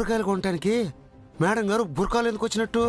కూరగాయలు కొనటానికి మేడం గారు బుర్కాలు ఎందుకు వచ్చినట్టు?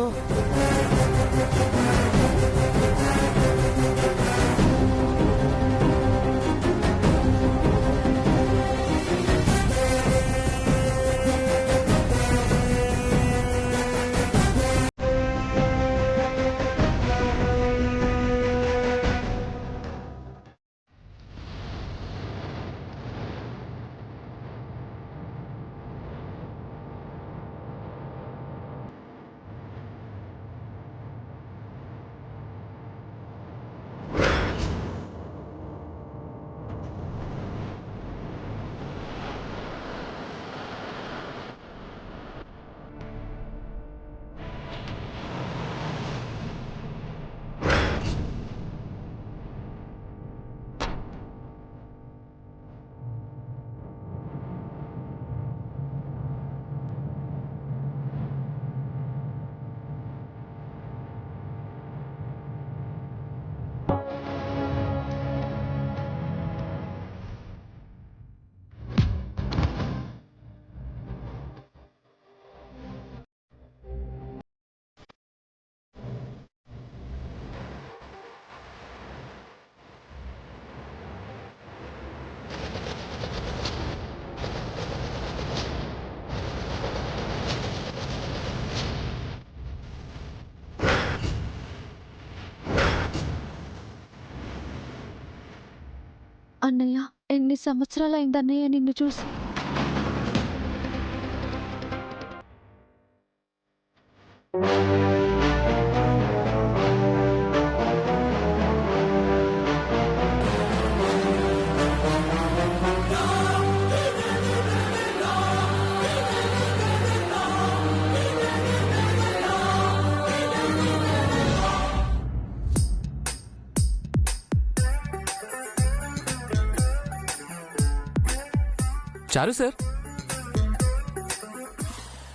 అన్నయ్య, ఎన్ని సంవత్సరాలైందన్నయ్య నిన్ను చూసి.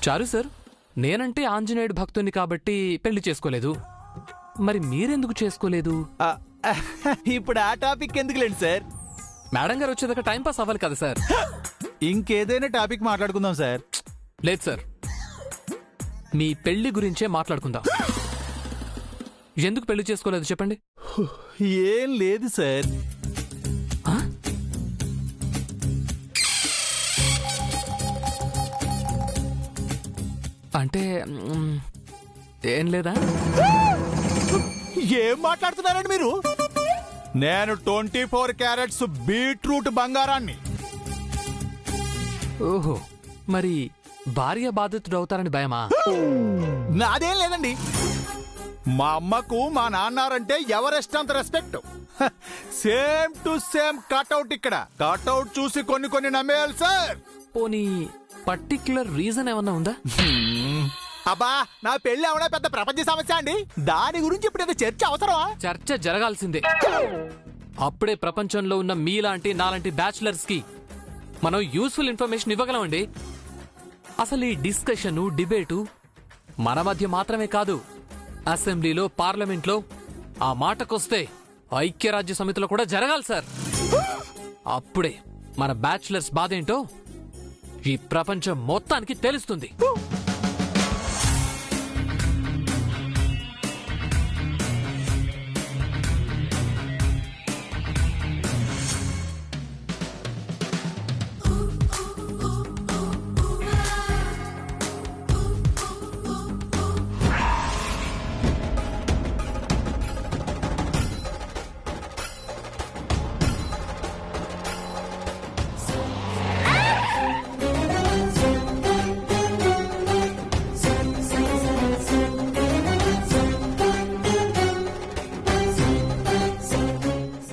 చారు సార్, నేనంటే ఆంజనేయుడు భక్తుని కాబట్టి పెళ్లి చేసుకోలేదు. మరి మీరెందుకు చేసుకోలేదు? ఇప్పుడు ఆ టాపిక్ ఎందుకులేండి సార్. మేడం గారు వచ్చేదాకా టైంపాస్ అవ్వాలి కదా సార్. ఇంకేదైనా టాపిక్ మాట్లాడుకుందాం సార్. లేదు సార్, మీ పెళ్లి గురించే మాట్లాడుకుందాం. ఎందుకు పెళ్లి చేసుకోలేదు చెప్పండి. ఏం లేదు సార్. అంటే ఏం లేదా? ఏం మాట్లాడుతున్నారండి మీరు? నేను 24 క్యారెట్స్ బీట్రూట్ బంగారాన్ని. ఓహో, మరి భార్య బాధితుడు అవుతారని భయమా? నాదేం లేదండి. మా అమ్మకు మా నాన్నారంటే ఎవరెస్ట్ అంత respect. Same to same cutout. ఇక్కడ కట్అవుట్ చూసి కొన్ని నమ్మేయాలి సార్. పోనీ పర్టిక్యులర్ రీజన్ ఏమన్నా ఉందా? అబ్బా, నా పెళ్లి అవడా పెద్ద ప్రపంచ సమస్య అండి. దాని గురించి ఇప్పుడు చర్చ అవసరమా? చర్చ జరగాల్సిందే. అప్పుడే ప్రపంచంలో ఉన్న మీలాంటి నాలాంటి బ్యాచులర్స్ కి మనం యూస్ఫుల్ ఇన్ఫర్మేషన్ ఇవ్వగలమండి. అసలు ఈ డిస్కషన్ డిబేటు మన మధ్య మాత్రమే కాదు, అసెంబ్లీలో పార్లమెంట్లో, ఆ మాటకొస్తే ఐక్యరాజ్య సమితిలో కూడా జరగాలి సార్. అప్పుడే మన బ్యాచులర్స్ బాధేంటో ఈ ప్రపంచం మొత్తానికి తెలుస్తుంది.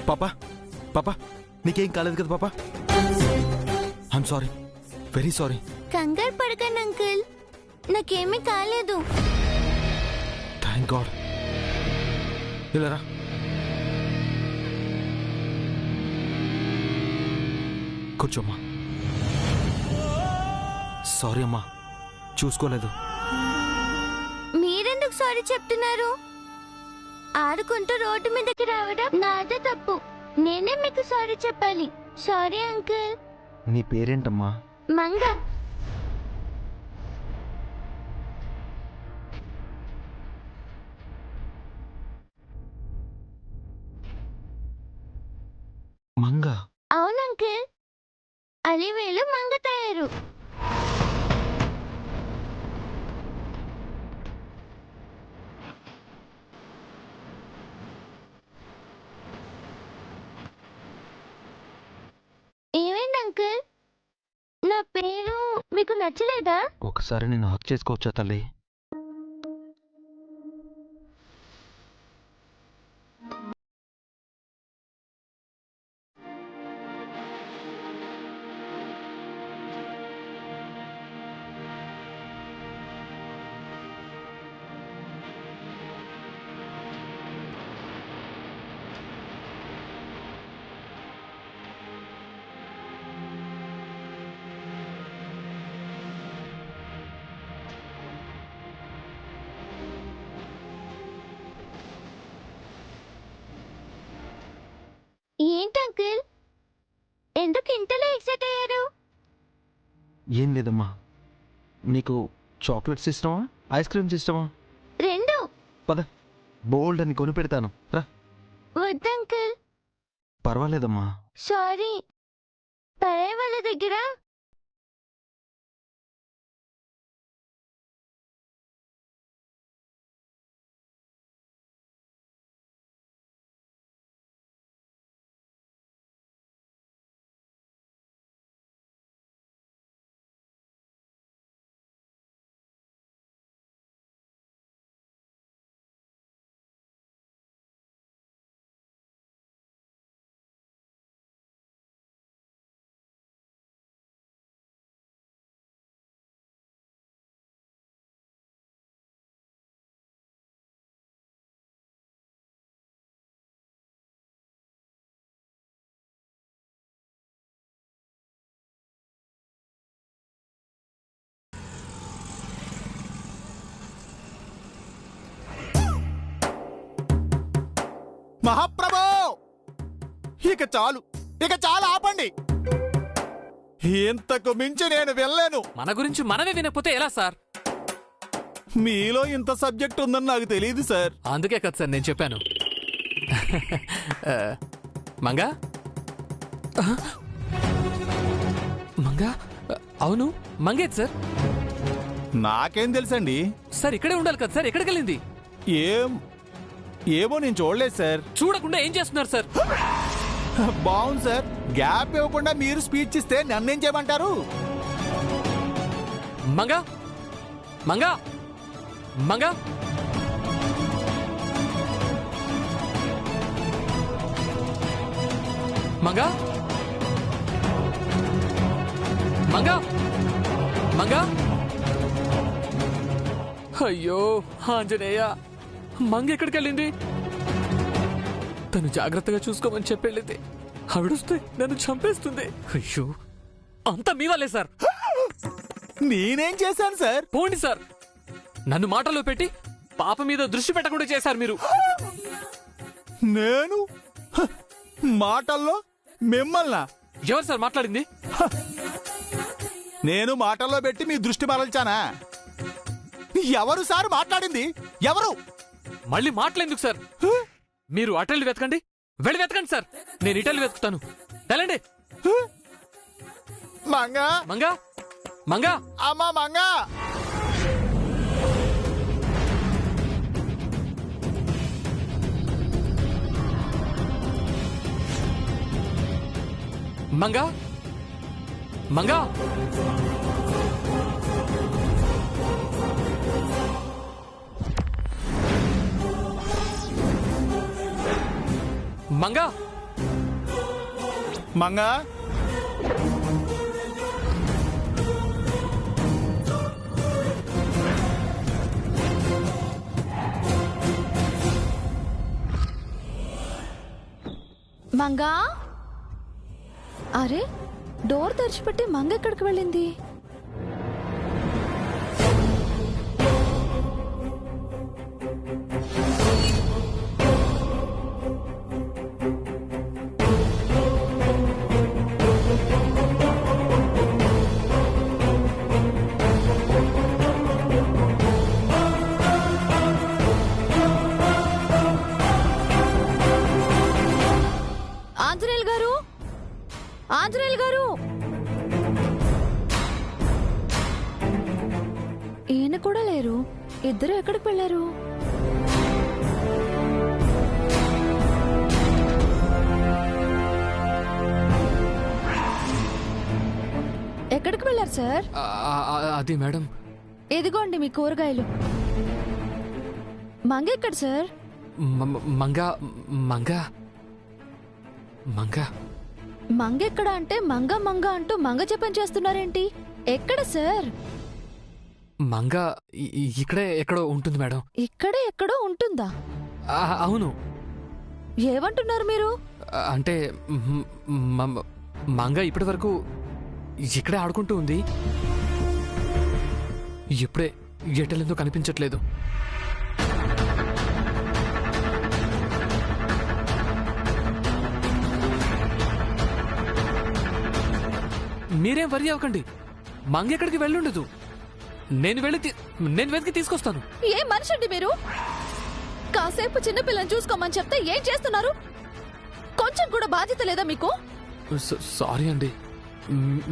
పాపా, పాపా, నీకేం కాలేదు కదా పాపా? I'm sorry, very sorry. కంగారు పడకండి అంకుల్, నాకేమీ కాలేదు. Thank God. ఇలా కూర్చోమ్మా. సారీ అమ్మా, చూసుకోలేదు. మీరెందుకు సారీ చెప్తున్నారు? ఆడుకుంటూ రోడ్డు మీదకి రావడం నాదే తప్పు. నేనే మీకు సారీ చెప్పాలి. Sorry uncle. నీ పేరేంటమ్మా? మంగ. మంగ అవును అంకుల్, అలివేలు మంగ తయారు. ఏమైంది అంకుల్? నా పేరు మీకు నచ్చలేదా? ఒకసారి నేను హక్ చేసుకోవచ్చా తల్లి? ఏంటి అంకుల్, ఎందుకు ఇంతలో ఎక్సైట్ అయ్యారు? ఏం లేదమ్మా, నీకు చాక్లెట్స్ ఇష్టమా, ఐస్ క్రీమ్స్ ఇష్టమా? రెండు. పద, బోల్డ్ అని కొని పెడతాను రా. వద్దు అంకుల్. పర్వాలేదమ్మా. సారీ, పరాయి వాళ్ళ దగ్గర మహాప్రభో, ఇక చాలు, ఇక చాలా ఆపండి. ఇంతకు మించి నేను వెళ్ళలేను. మన గురించి మనమే వినకపోతే ఎలా సార్? మీలో ఇంత సబ్జెక్ట్ ఉందని నాకు తెలియదు సార్. అందుకే కదా సార్ నేను చెప్పాను. మంగా మంగా అవును, మంగేది సార్. నాకేం తెలుసండి సార్ ఇక్కడే ఉండాలి కదా సార్, ఎక్కడికి వెళ్ళింది? ఏమో నేను చూడలేదు సార్. చూడకుండా ఏం చేస్తున్నారు సార్? బాగుంది సార్, గ్యాప్ ఇవ్వకుండా మీరు స్పీచ్ ఇస్తే నన్నేం చేయమంటారు? మంగా మంగా మంగా మంగా మంగా మంగా అయ్యో ఆంజనేయ, మంగ ఎక్కడికి వెళ్ళింది? తను జాగ్రత్తగా చూసుకోమని చెప్పెళ్ళింది. ఆవిడొస్తే నన్ను చంపేస్తుంది. అయ్యో, అంతా మీ వల్లే సార్. నేనేం చేశాను సార్? పోండి సార్, నన్ను మాటలో పెట్టి పాప మీద దృష్టి పెట్టకుండా చేశారు మీరు. నేను మాటల్లో మిమ్మల్నా? ఎవరు సార్ మాట్లాడింది? నేను మాటల్లో పెట్టి మీ దృష్టి మరల్చానా? ఎవరు సార్ మాట్లాడింది? ఎవరు? మళ్ళీ మాటలేందుకు సార్? మీరు అటెల్లి వెతకండి, వెళ్ళి వెతకండి సార్, నేను ఇటెల్లి వెతుకుతాను. వెళ్ళండి. మంగా మంగా మంగా అమ్మా మంగా. మంగా మంగా మంగా మంగా మంగా, అరే డోర్ తెరిచిపెట్టి మంగ ఎక్కడికి వెళ్ళింది? ఆంజనేయులు గారు, ఆంజనేయులు గారు, ఈయన కూడా లేరు. ఇద్దరు ఎక్కడికి వెళ్ళారు? ఎక్కడికి వెళ్ళారు సార్? అది మేడం, ఇదిగోండి మీ కూరగాయలు. మంగ ఎక్కడ సార్? మంగా మంగా మంగా మంగ ఎక్కడ అంటే మంగ మంగ అంటూ మంగ జపం చేస్తున్నారేంటి? ఎక్కడ సార్? మంగా ఇక్కడే ఎక్కడో ఉంటుంది మేడం. ఇక్కడే ఎక్కడో ఉంటుందా? అవును. ఏమంటున్నారు మీరు? అంటే మంగ ఇప్పటి వరకు ఇక్కడే ఆడుకుంటూ ఉంది. ఇప్పుడే ఎటెళ్ళిందో కనిపించట్లేదు. మీరేం వరి అవ్వకండి, మంగ ఎక్కడికి వెళ్ళుండదు. నేను వెతికి తీసుకొస్తాను. ఏ మనిషి అండి మీరు? కాసేపు చిన్నపిల్లని చూసుకోమని చెప్తే ఏం చేస్తున్నారు? కొంచెం కూడా బాధ్యత లేదా మీకు? సారీ అండి,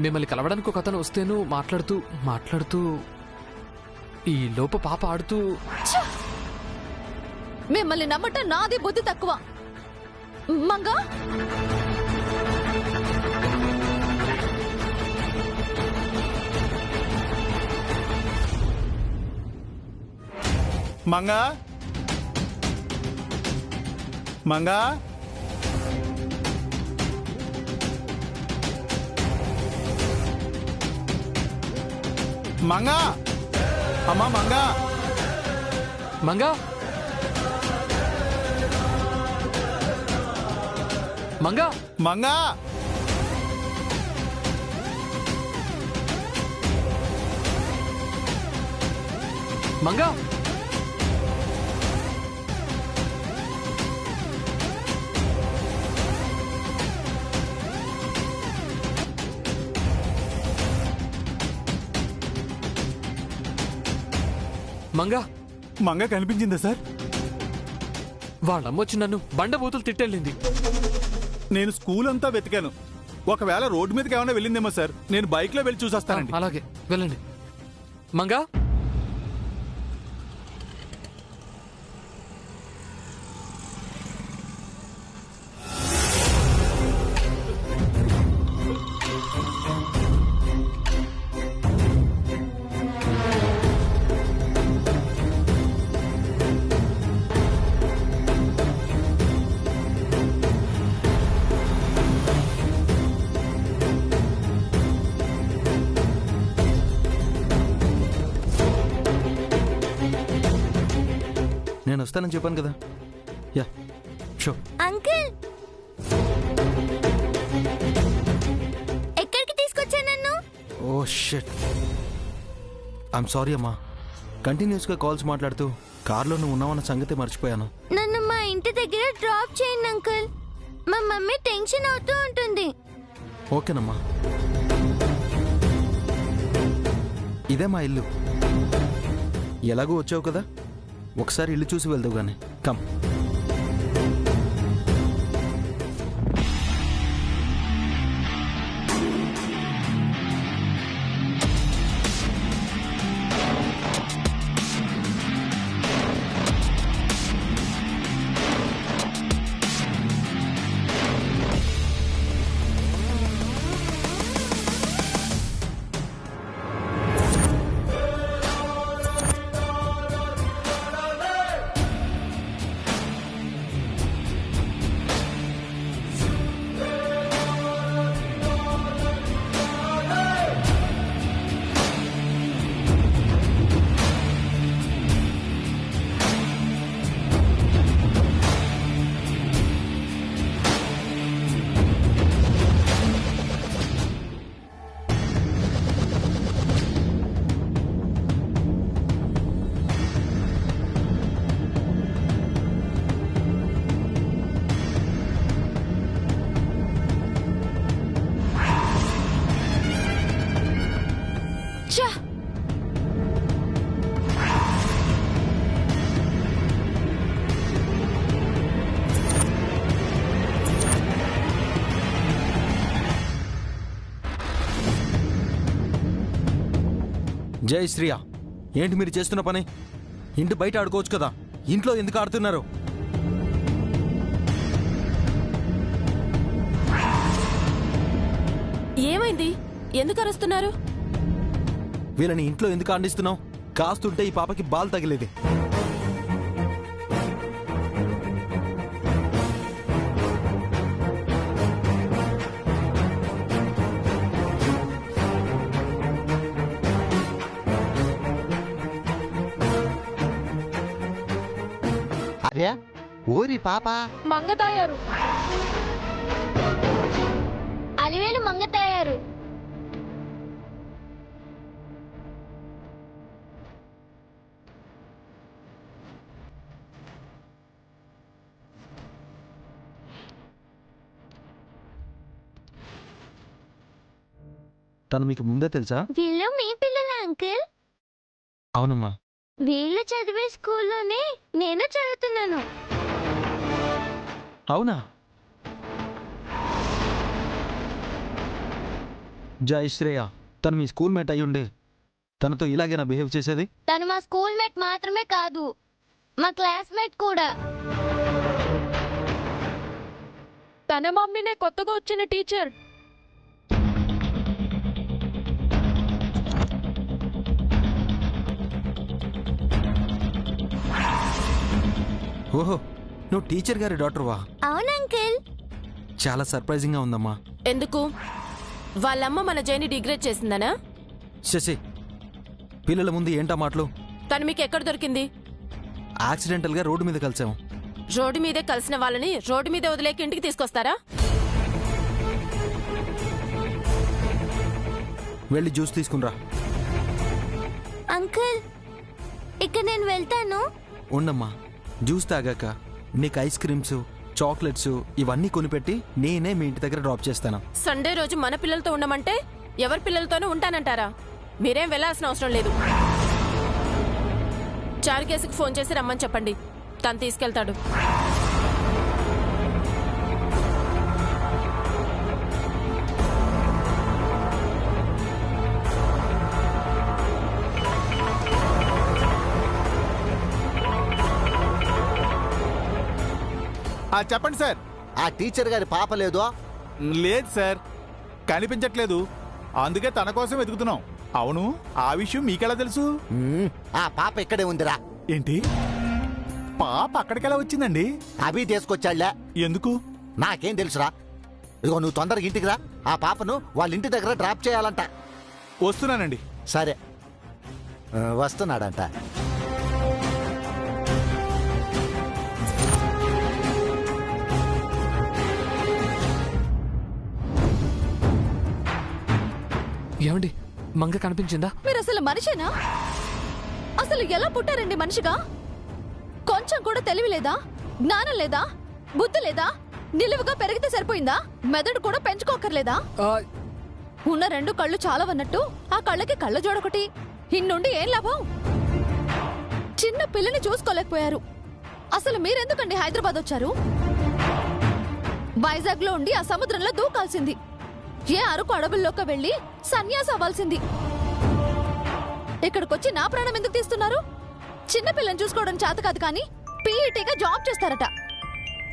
మిమ్మల్ని కలవడానికి ఒక అతను వస్తేను మాట్లాడుతూ ఈ లోపు పాప ఆడుతూ. మిమ్మల్ని నమ్మటం నాది బుద్ధి తక్కువ. మంగా, మంగా మంగా మంగా అమ్మా మంగా మంగా మంగా మంగా మంగా మంగా మంగా కనిపించిందా సార్? వాళ్ళమ్మొచ్చి నన్ను బండబూతులు తిట్టెళ్ళింది. నేను స్కూల్ అంతా వెతికాను. ఒకవేళ రోడ్డు మీదకి ఏమైనా వెళ్ళిందేమో సార్. నేను బైక్ లో వెళ్ళి చూసొస్తానండి. అలాగే వెళ్ళండి. మంగా నేను వస్తానని చెప్పాను కదా. Yeah show. అంకుల్, ఎక్కడికి తీసుకొచ్చా నన్ను? ఓ షిట్, ఐఎమ్ సారీ అమ్మా. కంటిన్యూస్గా కాల్స్ మాట్లాడుతూ కార్లో నువ్వు ఉన్నావన్న సంగతి మర్చిపోయాను. నన్ను మా ఇంటి దగ్గర డ్రాప్ చేయండి అంకుల్. మా మమ్మీ టెన్షన్ అవుతూ ఉంటుంది. ఓకేనమ్మా, ఇదే మా ఇల్లు. ఎలాగో వచ్చావు కదా, ఒకసారి ఇల్లు చూసి వెళ్దావు గానీ. కమ్. జై శ్రీయా, ఏంటి మీరు చేస్తున్న పని? ఇంటి బయట ఆడుకోవచ్చు కదా, ఇంట్లో ఎందుకు ఆడుతున్నారు? ఏమైంది? ఎందుకు అరుస్తున్నారు? వీళ్ళని ఇంట్లో ఎందుకు ఆడిస్తున్నావు? కాస్తుంటే ఈ పాపకి బాల్ తగిలేది. అరే ఓరి పాప మంగతాయారు. అలివేలు మంగతాయారు. తను మీకు ముందే తెలుసా? వీళ్ళు మీ పిల్లల అంకుల్? అవునమ్మా. వీళ్ళు చదివే స్కూల్లోనే నేను చదువుతున్నాను. అవునా? జై శ్రేయ, తను మీ స్కూల్ మేట్ అయ్యి ఉండే తనతో ఇలాగేనా బిహేవ్ చేసేది? తను మా స్కూల్ మేట్ మాత్రమే కాదు, మా క్లాస్మేట్ కూడా. తన మమ్మీనే కొత్తగా వచ్చిన టీచర్. ఓహో, నువ్వు టీచర్ గారి డాక్టర్వా? అవును అంకుల్. చాలా సర్ప్రైజింగ్ గా ఉందమ్మా. ఎందుకు? వాళ్ళమ్మ మన జైని డిగ్రేడ్ చేసిందనా? శశి, పిల్లల ముందు ఏంటా మాటలు? తను మీకు ఎక్కడ దొరికింది? యాక్సిడెంటల్ గా రోడ్డు మీద కలిసాము. రోడ్డు మీదే కలిసిన వాళ్ళని రోడ్డు మీద వదిలేక ఇంటికి తీసుకొస్తారా? వెళ్ళి జ్యూస్ తీసుకునిరా. అంకుల్, ఇక నేను వెళ్తాను. ఉండమ్మా, జ్యూస్ తాగాక నీకు ఐస్ క్రీమ్స్, చాక్లెట్స్ ఇవన్నీ కొనిపెట్టి నేనే మీ ఇంటి దగ్గర డ్రాప్ చేస్తాను. సండే రోజు మన పిల్లలతో ఉండమంటే ఎవరి పిల్లలతోనూ ఉంటానంటారా? మీరేం వెళ్ళాల్సిన అవసరం లేదు. చారుకేసుకు ఫోన్ చేసి రమ్మని చెప్పండి, తను తీసుకెళ్తాడు. చెప్పండి సార్. ఆ టీచర్ గారి పాప లేదో? లేదు సార్, కనిపించట్లేదు. అందుకే తన కోసం వెతుకుతున్నాం. అవును, ఆ విషయం మీకెలా తెలుసు? ఆ పాప ఇక్కడే ఉందిరా. ఏంటి, పాప అక్కడికెలా వచ్చిందండి? అభి తీసుకొచ్చాళ్లే. ఎందుకు? నాకేం తెలుసురా. ఇదిగో నువ్వు తొందరగా ఇంటికి రా. ఆ పాపను వాళ్ళ ఇంటి దగ్గర డ్రాప్ చేయాలంట. వస్తున్నానండి. సరే, వస్తున్నాడంట. ఏమండి, మంగ కనిపించిందా? మీరు అసలు మనిషేనా? అసలు ఎలా పుట్టారండి మనిషిగా? కొంచెం కూడా తెలివి లేదా? జ్ఞానం లేదా? బుద్ధి లేదా? నిలువుగా పెరిగితే సరిపోయిందా? మెదడు కూడా పెంచుకోకర్లేదా? ఉన్న 2 కళ్ళు చాలవన్నట్టు ఆ కళ్ళకి కళ్ళ జోడొకటి. ఇన్నుండి ఏం లాభం? చిన్న పిల్లని చూసుకోలేకపోయారు. అసలు మీరెందుకండి హైదరాబాద్ వచ్చారు? వైజాగ్ లో ఉండి ఆ సముద్రంలో దూకాల్సింది. ఏ అరకు అడవుల్లోకి వెళ్లి సన్యాసి అవ్వాల్సింది. ఇక్కడికొచ్చి నా ప్రాణం ఎందుకు తీస్తున్నారు? చిన్నపిల్లని చూసుకోవడం చేత కాదు కానీ పీఈటీగా జాబ్ చేస్తారట.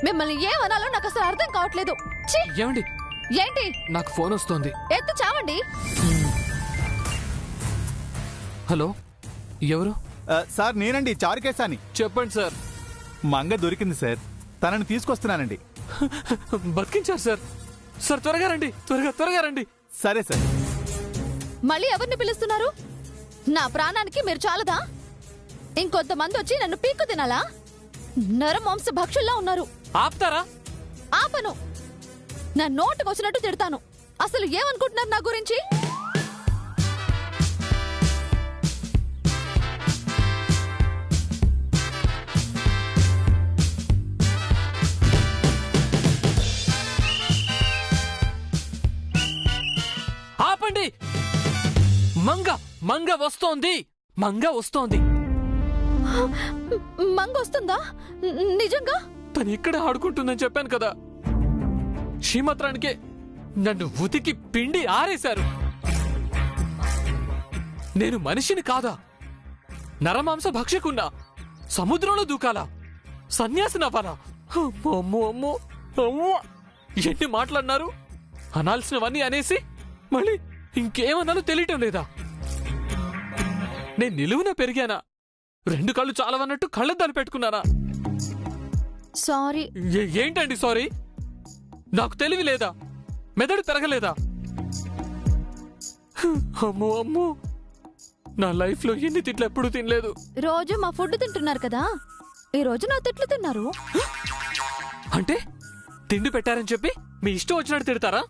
మిమ్మల్ని ఏమనాలో నాకు అసలు అర్థం కావట్లేదు. ఛీ! ఏమండి, ఏంటి? నాకు ఫోన్ వస్తోంది. ఎత్తు చావండి. హలో, ఎవరు? సార్, నేనండి, చారుకేశాని. చెప్పండి సార్. మంగ దొరికింది సార్, తనని తీసుకొస్తున్నానండి. బతికించారు సార్. సార్ త్వరగా రండి, త్వరగా రండి. సరే సార్. మళ్ళీ ఎవరిని పిలుస్తున్నారు? నా ప్రాణానికి మీరు చాలదా? ఇంకొంతమంది వచ్చి నన్ను పీక్కు తినాలా? నరమాంస భక్షుల్లా ఉన్నారు. ఆపుతారా? ఆపను. నా నోటుకు వచ్చినట్టు తిడతాను. అసలు ఏమనుకుంటున్నారు నా గురించి? ఆపండి. మంగ వస్తోంది. మంగ వస్తుందా? నిజంగా? తను ఇక్కడే ఆడుకుంటుందని చెప్పాను కదా. శ్రీమత్రానికే నన్ను ఉతికి పిండి ఆరేశారు. నేను మనిషిని కాదా? నరమాంస భక్షకున్నా? సముద్రంలో దూకాలా? సన్యాసి నవ్వాలా? అమ్మో అమ్మో అమ్మో అమ్మో! ఎన్ని మాట్లాడినారు? అనాల్సినవన్నీ అనేసి మళ్ళీ ఇంకేమన్నాలో తెలియటం లేదా? నేను నిలువున పెరిగానా? 2 కళ్ళు చాలవన్నట్టు కళ్ళద్దాలు పెట్టుకున్నానా? సారీ. ఏంటండి సారీ? నాకు తెలివి లేదా? మెదడు పెరగలేదా? అమ్మో అమ్మో, నా లైఫ్ లో ఎన్ని తిట్లు ఎప్పుడు తినలేదు. రోజు మా ఫుడ్ తింటున్నారు కదా, ఈ రోజు నా తిట్లు తిన్నారు. అంటే తిండి పెట్టారని చెప్పి మీ ఇష్టం వచ్చినట్టు తిడతారా?